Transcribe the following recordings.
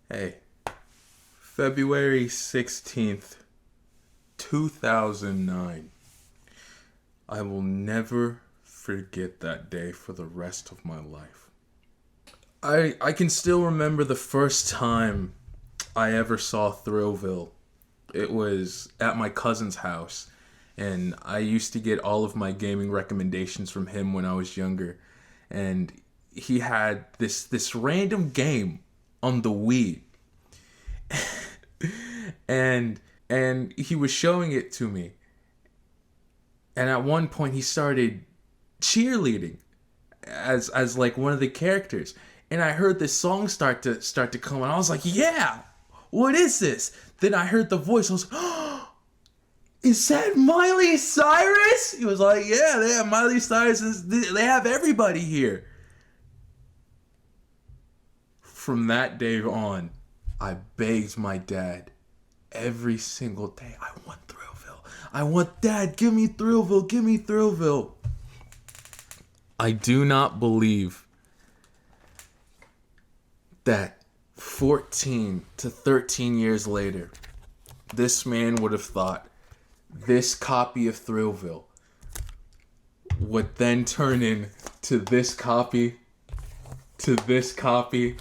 Hey, February 16th, 2009. I will never forget that day for the rest of my life. I can still remember the first time I ever saw Thrillville. It was at my cousin's house, and I used to get all of my gaming recommendations from him when I was younger. And he had this random game on the Wii. and he was showing it to me. And at one point he started cheerleading as like one of the characters. And I heard this song start to come, and I was like, yeah, what is this? Then I heard the voice. I was like, oh, is that Miley Cyrus? He was like, yeah, they have Miley Cyrus. They have everybody here. From that day on, I begged my dad every single day, I want Thrillville. I want, Dad, give me Thrillville, give me Thrillville. I do not believe that 14 to 13 years later, this man would have thought this copy of Thrillville would then turn into this copy, to this copy,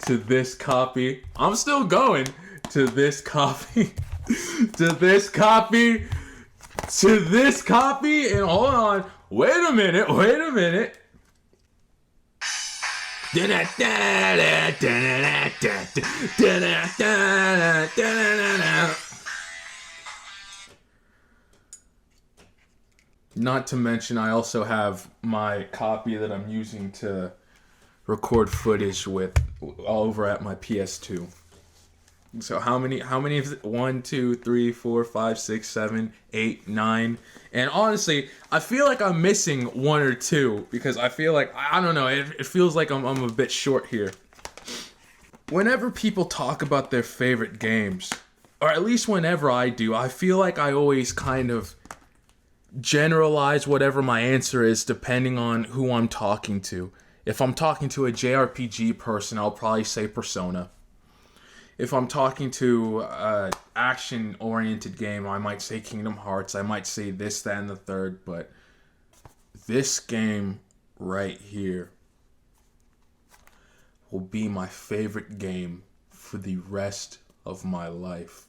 to this copy. I'm still going. To this copy, to this copy, to this copy, and hold on. Wait a minute. Not to mention, I also have my copy that I'm using to record footage with all over at my PS2. So how many is it? 1, 2, 3, 4, 5, 6, 7, 8, 9. And honestly, I feel like I'm missing 1 or 2 because I feel like, I don't know, it feels like I'm a bit short here. Whenever people talk about their favorite games, or at least whenever I do, I feel like I always kind of generalize whatever my answer is depending on who I'm talking to. If I'm talking to a JRPG person, I'll probably say Persona. If I'm talking to an action-oriented game, I might say Kingdom Hearts. I might say this, that, and the third. But this game right here will be my favorite game for the rest of my life.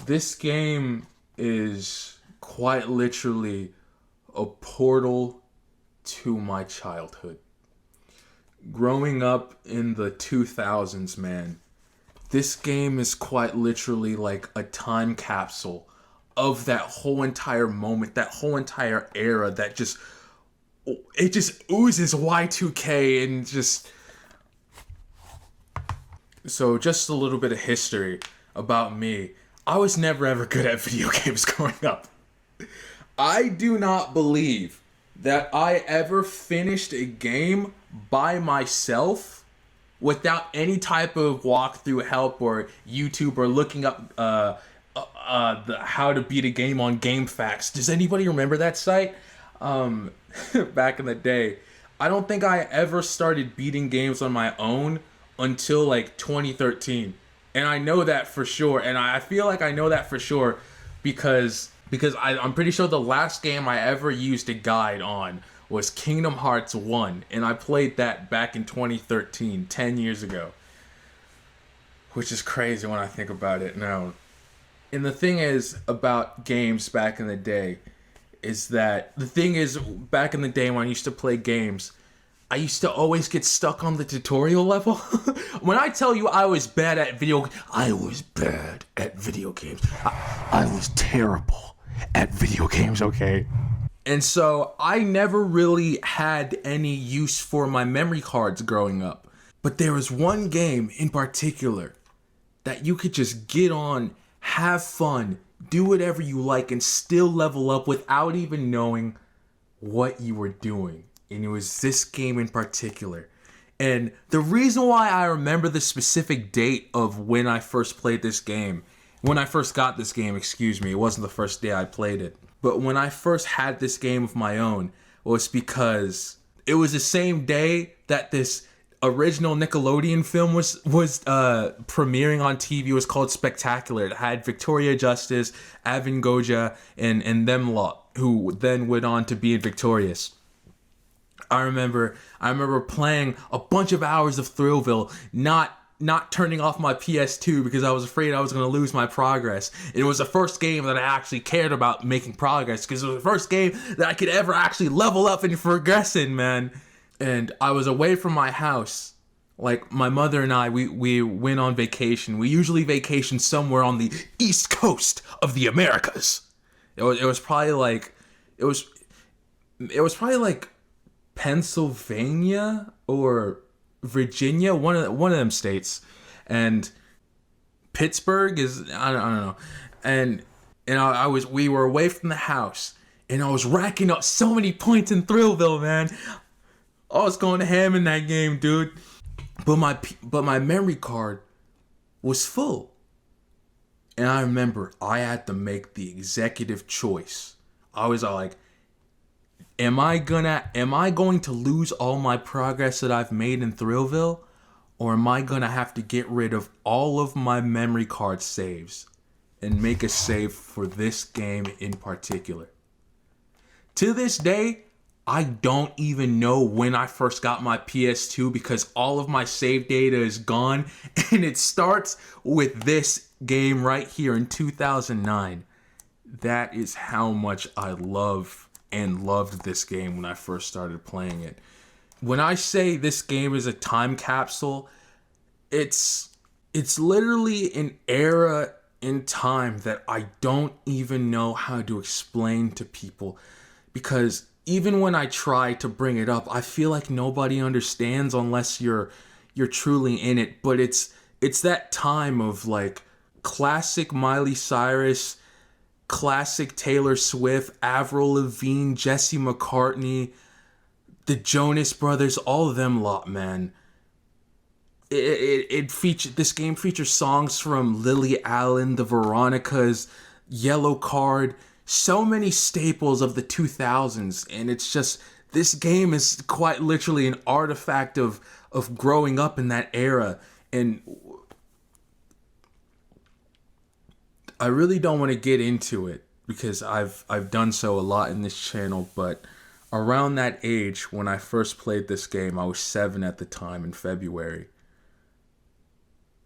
This game is quite literally a portal to my childhood. Growing up in the 2000s, man, this game is quite literally like a time capsule of that whole entire moment, that whole entire era that just oozes Y2K and just... So just a little bit of history about me. I was never ever good at video games growing up. I do not believe that I ever finished a game by myself without any type of walkthrough help or YouTube or looking up how to beat a game on GameFAQs. Does anybody remember that site? Back in the day. I don't think I ever started beating games on my own until like 2013. And I know that for sure. And I feel like I know that for sure because I'm pretty sure the last game I ever used a guide on was Kingdom Hearts 1, and I played that back in 2013, 10 years ago. Which is crazy when I think about it now. And the thing is about games back in the day is that, back in the day when I used to play games, I used to always get stuck on the tutorial level. When I tell you I was bad at video games. I was terrible at video games, okay? And so I never really had any use for my memory cards growing up. But there was one game in particular that you could just get on, have fun, do whatever you like, and still level up without even knowing what you were doing. And it was this game in particular. And the reason why I remember the specific date of when I first played this game, when I first got this game, it wasn't the first day I played it. But when I first had this game of my own, was because it was the same day that this original Nickelodeon film was premiering on TV. It was called Spectacular. It had Victoria Justice, Avin Goja, and them lot, who then went on to be in Victorious. I remember playing a bunch of hours of Thrillville, not turning off my PS2 because I was afraid I was going to lose my progress. And it was the first game that I actually cared about making progress, because it was the first game that I could ever actually level up and progress in, man. And I was away from my house. Like, my mother and I, we went on vacation. We usually vacation somewhere on the East Coast of the Americas. It was probably like Pennsylvania or Virginia, one of them states, and Pittsburgh is I don't know, and we were away from the house, and I was racking up so many points in Thrillville, man. I was going ham in that game, dude. But my memory card was full, and I remember I had to make the executive choice. I was like, Am I going to lose all my progress that I've made in Thrillville? Or am I going to have to get rid of all of my memory card saves and make a save for this game in particular? To this day, I don't even know when I first got my PS2 because all of my save data is gone, and it starts with this game right here in 2009. That is how much I loved this game when I first started playing it. When I say this game is a time capsule, it's literally an era in time that I don't even know how to explain to people, because even when I try to bring it up, I feel like nobody understands unless you're truly in it. But it's that time of like classic Miley Cyrus, classic Taylor Swift, Avril Lavigne, Jesse McCartney, the Jonas Brothers, all of them lot, man. This game features songs from Lily Allen, the Veronicas, Yellow Card, so many staples of the 2000s, and it's just, this game is quite literally an artifact of growing up in that era. And I really don't want to get into it because I've done so a lot in this channel, but around that age when I first played this game, I was 7 at the time in February.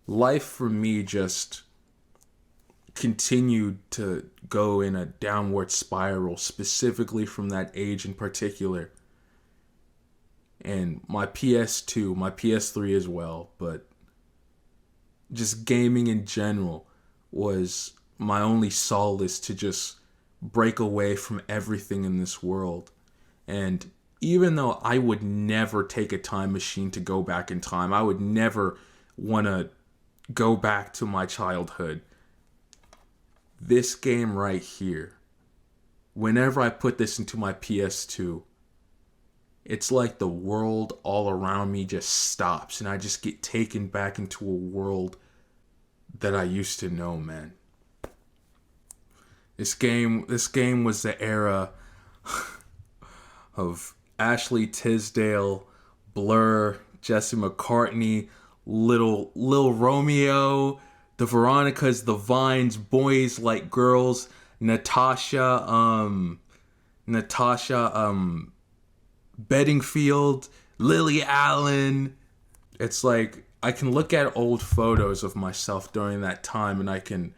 Life for me just continued to go in a downward spiral, specifically from that age in particular. And my PS2, my PS3 as well, but just gaming in general was my only solace to just break away from everything in this world. And even though I would never take a time machine to go back in time, I would never want to go back to my childhood, this game right here, whenever I put this into my PS2, it's like the world all around me just stops and I just get taken back into a world that I used to know, man. This game was the era of Ashley Tisdale, Blur, Jesse McCartney, Lil Romeo, the Veronicas, the Vines, Boys Like Girls, Natasha Bedingfield, Lily Allen. It's like I can look at old photos of myself during that time and I can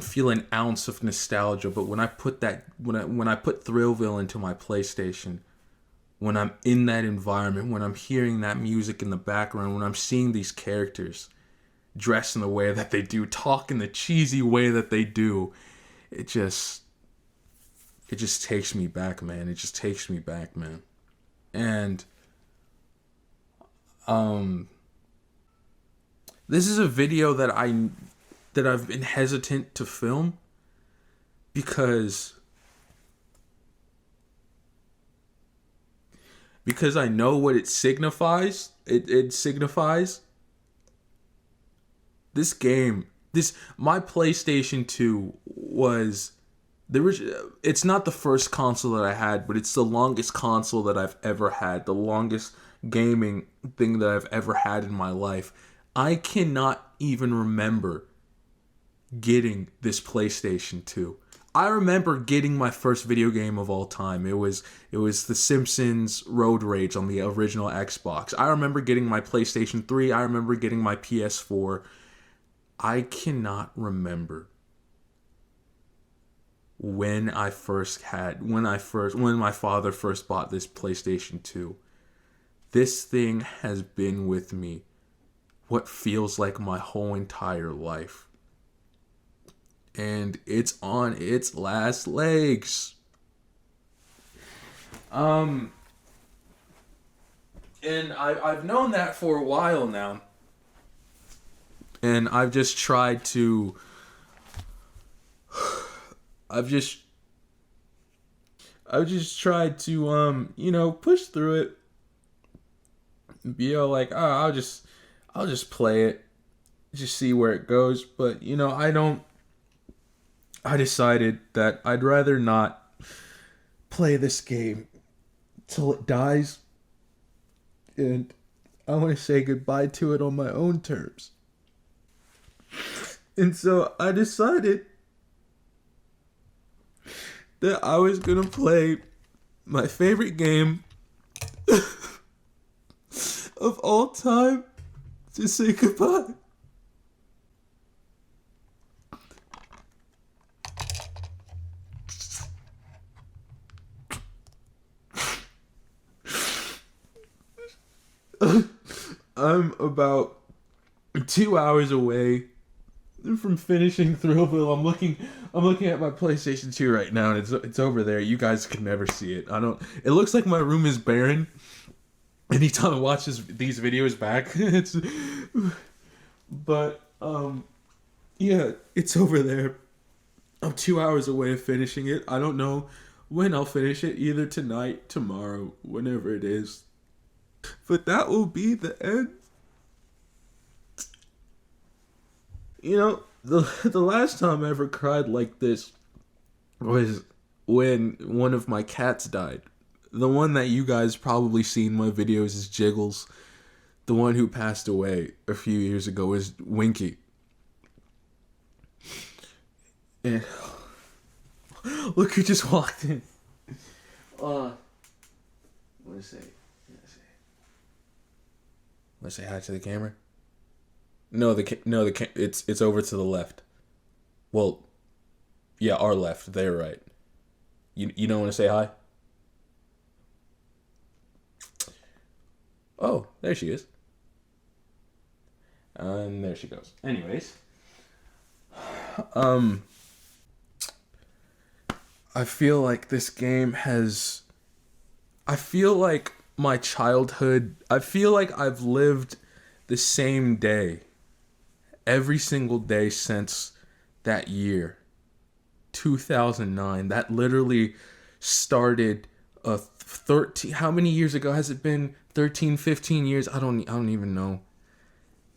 feel an ounce of nostalgia. But when I put when I put Thrillville into my PlayStation, when I'm in that environment, when I'm hearing that music in the background, when I'm seeing these characters dress in the way that they do, talk in the cheesy way that they do, it just takes me back, man. It just takes me back, man. And this is a video that I've been hesitant to film because I know what it signifies. It signifies this game. My PlayStation 2 was It's not the first console that I had, but it's the longest console that I've ever had, the longest gaming thing that I've ever had in my life. I cannot even remember getting this PlayStation 2. I remember getting my first video game of all time. It was The Simpsons Road Rage on the original Xbox. I remember getting my PlayStation 3. I remember getting my PS4. I cannot remember when my father first bought this PlayStation 2. This thing has been with me what feels like my whole entire life. And it's on its last legs. And I've known that for a while now. And I've just tried to push through it. Be all like, oh, I'll just play it. Just see where it goes. But, I decided that I'd rather not play this game till it dies. And I want to say goodbye to it on my own terms. And so I decided that I was going to play my favorite game of all time to say goodbye. I'm about 2 hours away from finishing Thrillville. I'm looking at my PlayStation 2 right now, and it's over there. You guys can never see it. It looks like my room is barren. Anytime I watch these videos back, yeah, it's over there. I'm 2 hours away of finishing it. I don't know when I'll finish it, either tonight, tomorrow, whenever it is. But that will be the end. The last time I ever cried like this was when one of my cats died. The one that you guys probably seen in my videos is Jiggles. The one who passed away a few years ago is Winky. And look who just walked in. Let's say hi to the camera. It's over to the left. Well, yeah, our left. They're right. You don't want to say hi? Oh, there she is. And there she goes. Anyways, I feel like this game has. I feel like my childhood. I feel like I've lived the same day every single day since that year, 2009. That literally started 13. How many years ago has it been? 13, 15 years? I don't even know.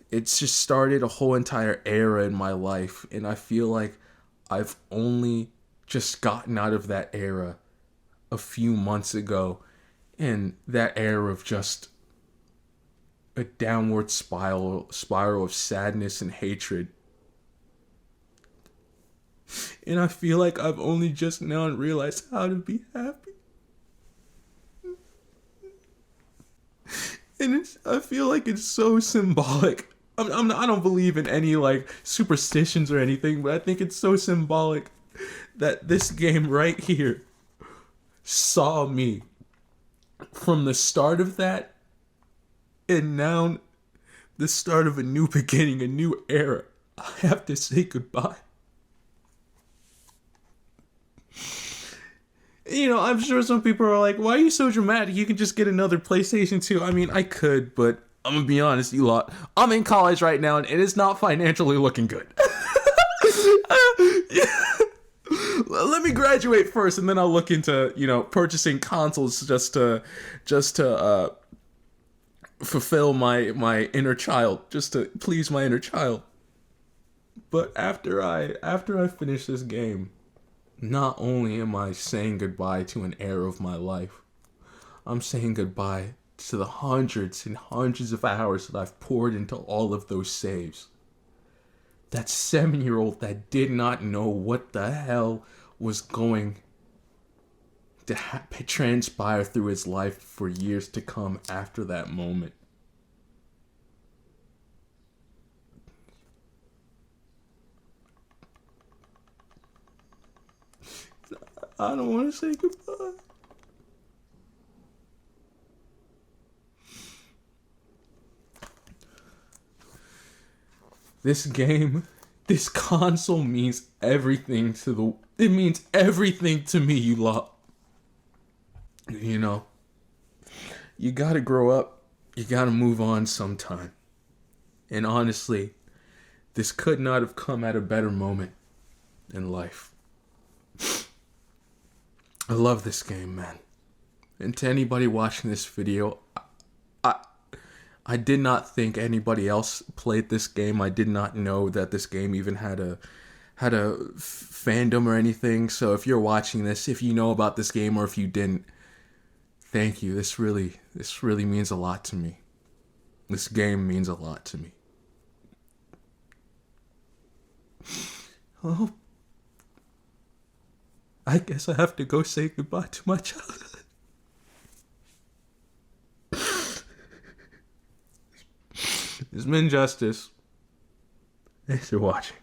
It's just started a whole entire era in my life, and I feel like I've only just gotten out of that era a few months ago, and that era of just a downward spiral of sadness and hatred. And I feel like I've only just now realized how to be happy. And I feel like it's so symbolic. I don't believe in any superstitions or anything, but I think it's so symbolic that this game right here saw me from the start of that, and now the start of a new beginning, a new era. I have to say goodbye. I'm sure some people are like, why are you so dramatic? You can just get another PlayStation 2. I mean, I could, but I'm going to be honest, you lot. I'm in college right now, and it is not financially looking good. Let me graduate first, and then I'll look into, purchasing consoles just to fulfill my inner child, just to please my inner child. But after I finish this game, not only am I saying goodbye to an era of my life, I'm saying goodbye to the hundreds and hundreds of hours that I've poured into all of those saves. That 7-year-old that did not know what the hell was going to transpire through his life for years to come after that moment. I don't want to say goodbye. This game, this console means everything it means everything to me, you lot. You know, you gotta grow up, you gotta move on sometime. And honestly, this could not have come at a better moment in life. I love this game, man. And to anybody watching this video, I did not think anybody else played this game. I did not know that this game even had a fandom or anything. So if you're watching this, if you know about this game or if you didn't, thank you. This really means a lot to me. This game means a lot to me. Oh, I guess I have to go say goodbye to my childhood. This has been Justice. Thanks for watching.